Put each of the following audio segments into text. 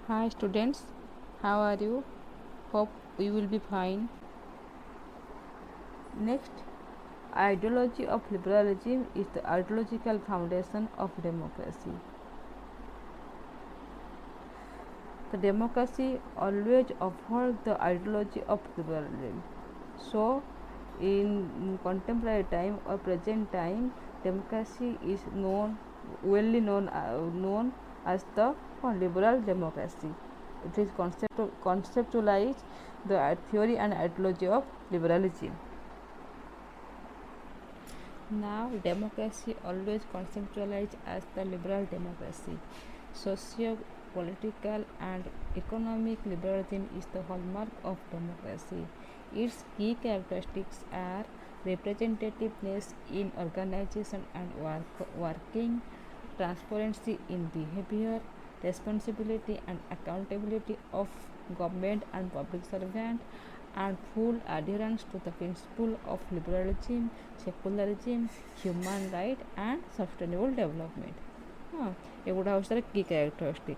Hi students, how are you? Hope you will be fine. Next, ideology of liberalism is the ideological foundation of democracy. The democracy always upholds the ideology of liberalism. So, in contemporary time or present time, democracy is known as the liberal democracy. It is conceptualized the theory and ideology of liberalism. Now, democracy always conceptualized as the liberal democracy. Socio-political and economic liberalism is the hallmark of democracy. Its key characteristics are representativeness in organization and working, transparency in behavior, responsibility and accountability of government and public servant, and full adherence to the principle of liberalism, secularism, human right and sustainable development. एगुड़ा हूँ तार की characteristic.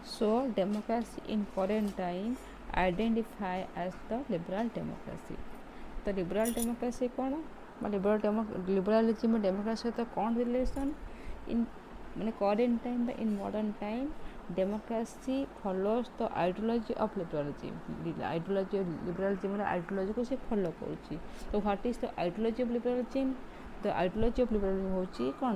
So democracy in current time identify as the liberal democracy. तो liberal democracy कौन liberalism democracy सहित कौन relation in माने current time in modern time democracy follows the ideology of liberalism. Ideology of liberalism ideology को से follow करुच्ची. तो what is the ideology of liberalism? The ideology of liberalism होची कौन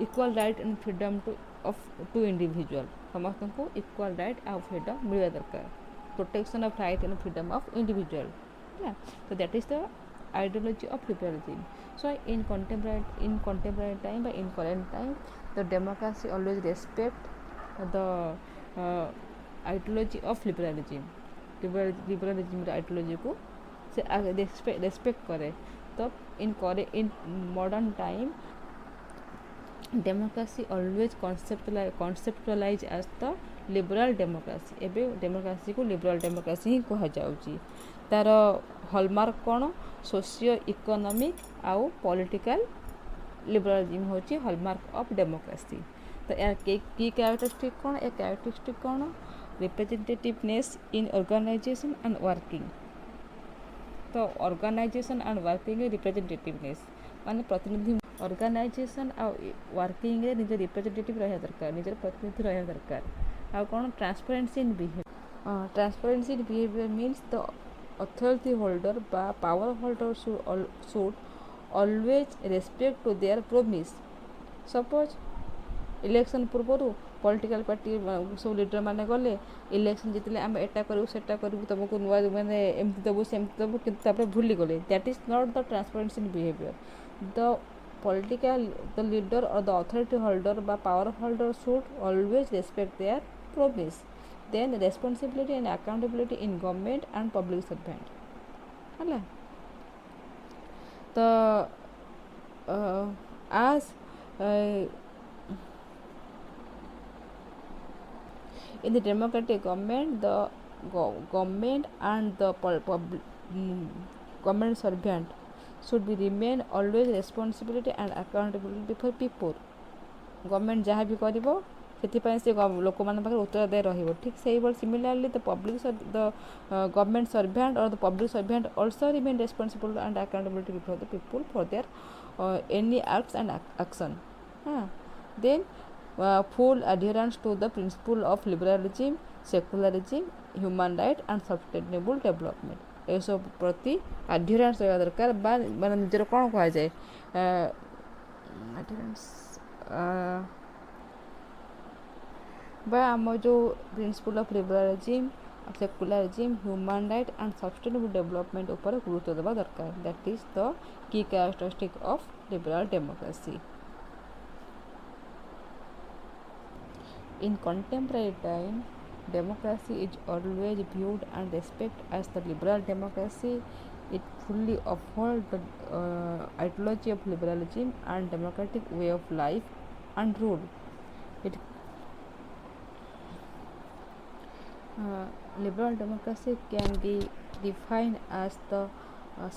equal right and freedom to individual. समस्त को equal right और freedom मिलवा दरकार. Protection of right and freedom of individual. Yeah. So that is the ideology of liberalism. So in contemporary time by in current time, the democracy always respect the ideology of liberalism. Liberalism ideology को से respect करे. तो in modern time democracy always conceptualized as the liberal democracy. एबे democracy को liberal democracy ही कहा जाउची. तार hallmark कौन सोशियो इकोनॉमिक आउ पॉलिटिकल लिबरलिज्म होची हॉलमार्क ऑफ डेमोक्रेसी. तो यार की कैरेक्टरिस्टिक कौन ए कैरेक्टरिस्टिक कौन representativeness in organisation and working. तो ऑर्गेनाइजेशन एंड वर्किंग रिप्रेजेंटेटिवनेस माने प्रतिनिधि ऑर्गेनाइजेशन आ वर्किंग रे निज रिप्रेजेंटेटिव रहया दरकार निज प्रतिनिधि रहया दरकार. आ कौन transparency in behaviour. Transparency in behaviour means the authority holder বা power holder should always respect to their promise. Suppose election पूर्वर पॉलिटिकल पार्टी सब लीडर माने गले इलेक्शन जितले आम एटा करू सेटा करू तुमको नुआ माने एमती दबु सेमती दबु किंतु तापर भूली गले. That is not the transparency in behaviour. The leader or the authority holder by power holder should always respect their promise. Then responsibility and accountability in government and public servant. Hala. As in the democratic government, the government and the government servant should be remain always responsibility and accountability for people. Government जहाँ भी करिबो ସେଥିପାଇଁ ସେ ଲୋକମାନଙ୍କ ପାଖରେ ଉତ୍ତରଦାୟୀ ରହିବ. ଠିକ୍ ସେଇଭଳି similarly the government servant or the public servant also remain responsible and accountability before the people for their any acts and action. Then full adherence to the principle of liberalism, secularism, human right and sustainable development. ଏସବୁ ପ୍ରତି adherence ରହିବା ଦରକାର ବା ମାନେ ନିଜର କ'ଣ କୁହାଯାଏ adherence বা ଆମ ଯେଉଁ principle of liberalism secularism human right and sustainable development ଉପରେ ଗୁରୁତ୍ୱ ଦେବା ଦରକାର. That is the key characteristic of liberal democracy. In contemporary time, democracy is always viewed and respected as the liberal democracy. It fully upholds the ideology of liberalism and democratic way of life and rule. Liberal democracy can be defined as the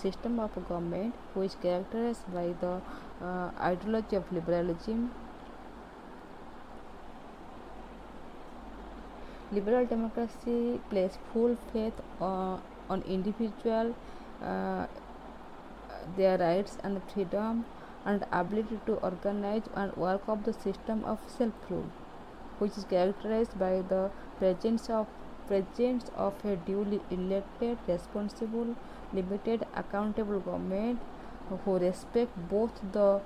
system of government which is characterized by the ideology of liberalism, Liberal democracy places full faith on individual, uh, their rights and freedom, and ability to organize and work of the system of self-rule, which is characterized by the presence of a duly elected, responsible, limited, accountable government who respect both the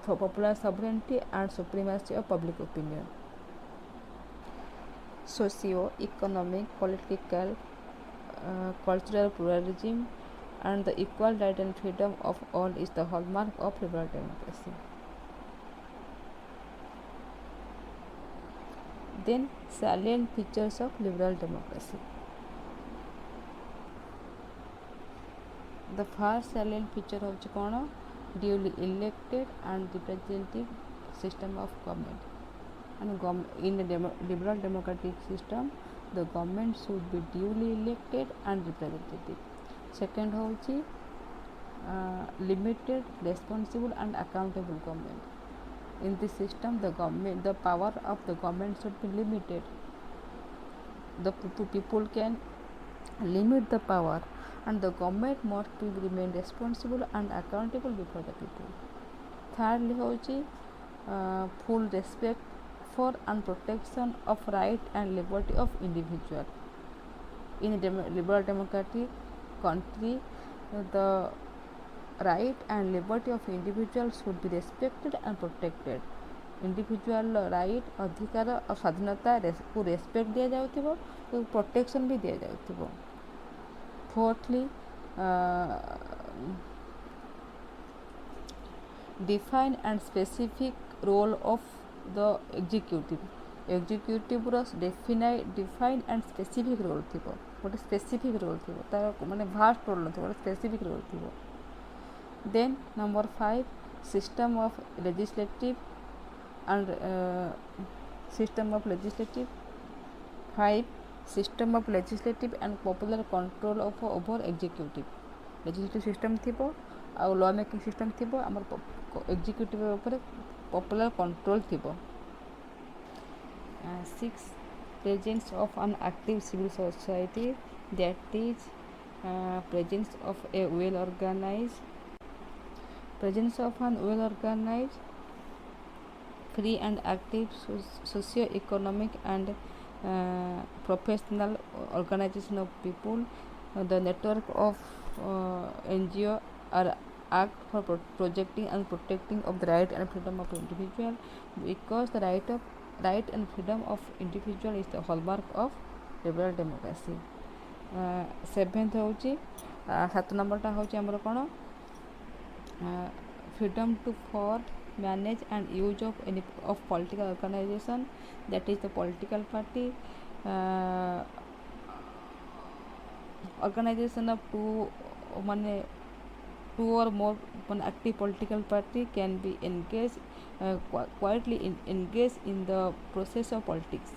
for popular sovereignty and supremacy of public opinion. Socio-economic, political, cultural pluralism, and the equal right and freedom of all is the hallmark of liberal democracy. Then, salient features of liberal democracy. The first salient feature of कौन duly elected and representative system of government. And in a liberal democratic system, the government should be duly elected and representative. Second होची limited, responsible and accountable government. In this system, the power of the government should be limited. The people can limit the power, and the government must remain responsible and accountable before the people. Thirdly होची full respect for and protection of right and liberty of individual. In a liberal democratic country, the right and liberty of individuals should be respected and protected. Individual right अधिकार और स्वाधीनता को respect दिया जाउथिबो तो protection भी दिया जाउथिबो. Fourthly define and specific role of the executive रो डिफाइन एंड स्पेसिफिक रोल थिबो. गोटे स्पेसिफिक रोल थिबो तार माने भास्ट रोल नथिबो, गोटे स्पेसिफिक रोल थिबो. Then number 5 system of legislative and system of legislative. 5 system of legislative and popular control of over executive. Legislative system थिबो आ law making system थिबो, हमर executive ऊपर popular control थिबो. 6 presence of an active civil society, that is presence of an well organized free and active socio-economic and professional organization of people. The network of NGO are act for projecting and protecting of the right and freedom of individual, because the right and freedom of individual is the hallmark of liberal democracy. 7th होची 7 नंबरटा होची हमर कोन freedom to for manage and use of political organization, that is the political party. Organization of two or more active political party can be engaged quietly engaged in the process of politics.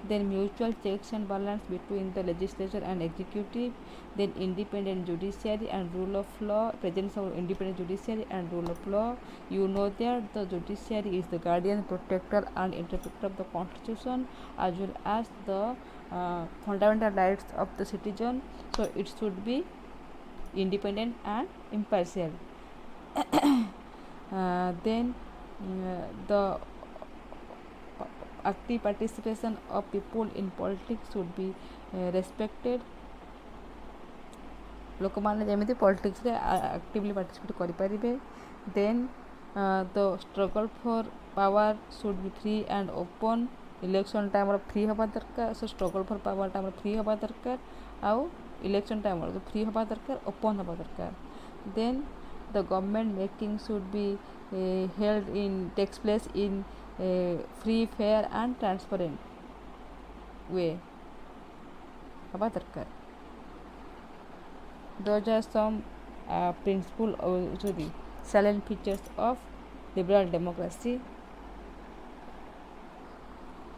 Then mutual checks and balance between the legislature and executive. Then independent judiciary and rule of law, presence of independent judiciary and rule of law. You know that the judiciary is the guardian, protector and interpreter of the constitution as well as the fundamental rights of the citizen, so it should be independent and impartial. Then the active participation of people in politics should be respected. लोक मैंने जमी politics रे actively participate करें. Then the struggle for power should be free and open. Election time free हवा दरकार, so struggle for power time free हवा दरकार, आउ इलेक्शन टाइम फ्री हवा दरकार, ओपन हवा दरकार. Then the government making should be held in takes place in free fair and transparent way हवा दरकार. Those are some principal salient features of liberal democracy.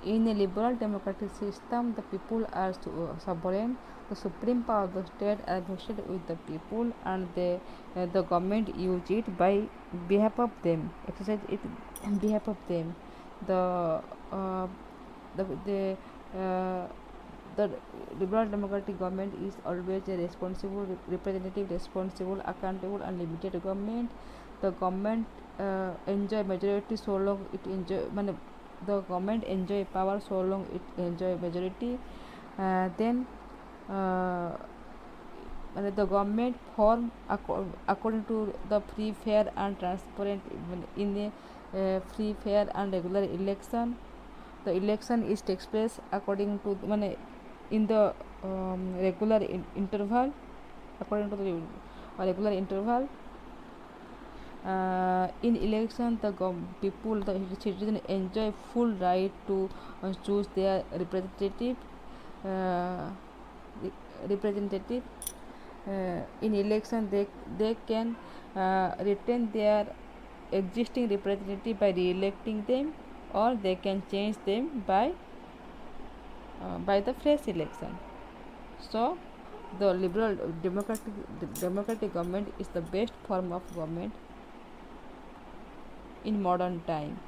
In a liberal democratic system, the people are sovereign. The supreme power of the state are vested with the people, and the government use it by behalf of them, exercise it on behalf of them. the liberal democratic government is always a responsible, representative, responsible, accountable, and limited government. The government enjoy majority so long it enjoy the government enjoy power so long it enjoy majority. Then the government form according to the free, fair, and transparent in a free, fair, and regular election. The election is takes place according to in the regular interval, according to the regular interval. In election, the people, the citizen enjoy full right to choose their representative. Uh, representative in election, they can retain their existing representative by re-electing them, or they can change them by the fresh election. So the liberal democratic government is the best form of government in modern time.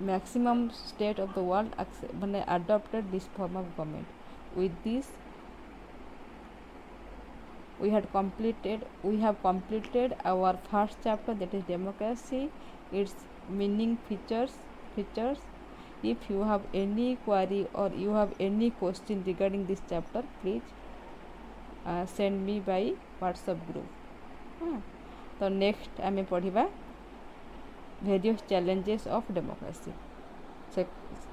Maximum state of the world adopted this form of government. With this, we have completed our first chapter, that is democracy, its meaning, features. If you have any query or you have any question regarding this chapter, please send me by WhatsApp group. तो next आमे पढ़िबा various challenges of democracy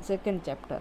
second chapter.